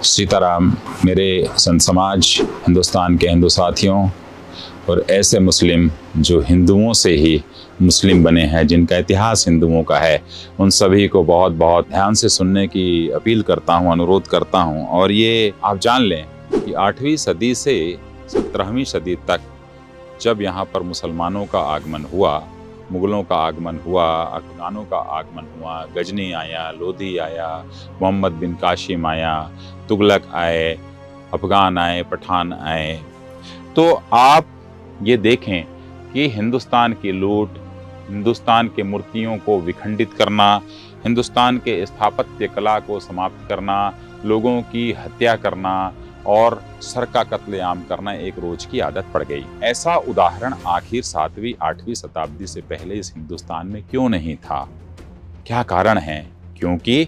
सीताराम। मेरे संत समाज, हिंदुस्तान के हिंदू साथियों और ऐसे मुस्लिम जो हिंदुओं से ही मुस्लिम बने हैं, जिनका इतिहास हिंदुओं का है, उन सभी को बहुत बहुत ध्यान से सुनने की अपील करता हूं, अनुरोध करता हूं। और ये आप जान लें कि 8वीं सदी से 17वीं सदी तक जब यहाँ पर मुसलमानों का आगमन हुआ, मुगलों का आगमन हुआ, अफगानों का आगमन हुआ, गजनी आया, लोधी आया, मोहम्मद बिन कासिम आया, तुगलक आए, अफगान आए, पठान आए, तो आप ये देखें कि हिंदुस्तान की लूट, हिंदुस्तान के मूर्तियों को विखंडित करना, हिंदुस्तान के स्थापत्य कला को समाप्त करना, लोगों की हत्या करना और सर का कत्लेआम करना एक रोज की आदत पड़ गई। ऐसा उदाहरण आखिर 7वीं 8वीं शताब्दी से पहले इस हिंदुस्तान में क्यों नहीं था? क्या कारण है? क्योंकि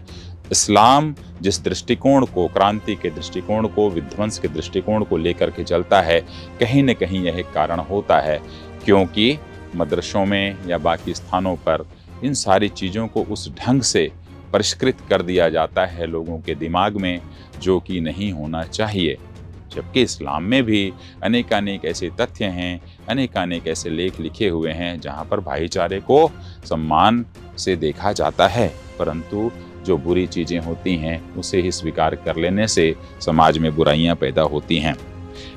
इस्लाम जिस दृष्टिकोण को, क्रांति के दृष्टिकोण को, विध्वंस के दृष्टिकोण को लेकर के चलता है, कहीं न कहीं यह एक कारण होता है। क्योंकि मदरसों में या बाकी स्थानों पर इन सारी चीज़ों को उस ढंग से परिष्कृत कर दिया जाता है लोगों के दिमाग में, जो कि नहीं होना चाहिए। जबकि इस्लाम में भी अनेकानेक ऐसे तथ्य हैं, अनेकानेक ऐसे लेख लिखे हुए हैं जहाँ पर भाईचारे को सम्मान से देखा जाता है, परंतु जो बुरी चीज़ें होती हैं उसे ही स्वीकार कर लेने से समाज में बुराइयां पैदा होती हैं।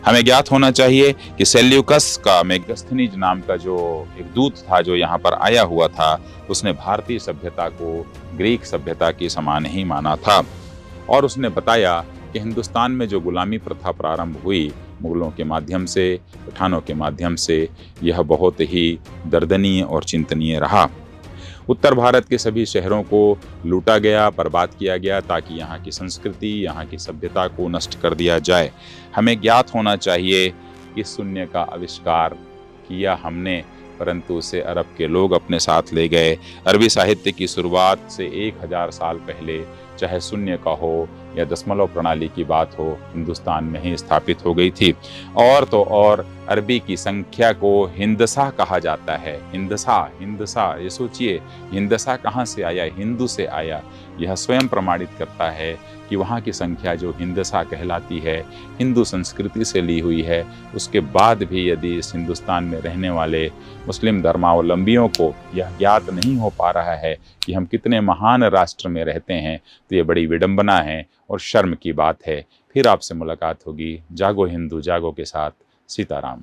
हमें ज्ञात होना चाहिए कि सेल्यूकस का मेगास्थनीज नाम का जो एक दूत था जो यहाँ पर आया हुआ था, उसने भारतीय सभ्यता को ग्रीक सभ्यता के समान ही माना था और उसने बताया कि हिंदुस्तान में जो गुलामी प्रथा प्रारंभ हुई मुगलों के माध्यम से, पठानों के माध्यम से, यह बहुत ही दर्दनीय और चिंतनीय रहा। उत्तर भारत के सभी शहरों को लूटा गया, बर्बाद किया गया ताकि यहाँ की संस्कृति, यहाँ की सभ्यता को नष्ट कर दिया जाए। हमें ज्ञात होना चाहिए कि शून्य का आविष्कार किया हमने, परंतु उसे अरब के लोग अपने साथ ले गए। अरबी साहित्य की शुरुआत से 1000 साल पहले, चाहे शून्य का हो या दशमलव प्रणाली की बात हो, हिंदुस्तान में ही स्थापित हो गई थी। और तो और अरबी की संख्या को हिंदसा कहा जाता है। हिंदसा, ये सोचिए, हिंदसा कहाँ से आया? हिंदू से आया। यह स्वयं प्रमाणित करता है कि वहाँ की संख्या जो हिंदसा कहलाती है, हिंदू संस्कृति से ली हुई है। उसके बाद भी यदि इस हिंदुस्तान में रहने वाले मुस्लिम धर्मावलंबियों को यह ज्ञात नहीं हो पा रहा है कि हम कितने महान राष्ट्र में रहते हैं, तो ये बड़ी विडंबना है और शर्म की बात है। फिर आपसे मुलाकात होगी। जागो हिंदू जागो के साथ। सीताराम।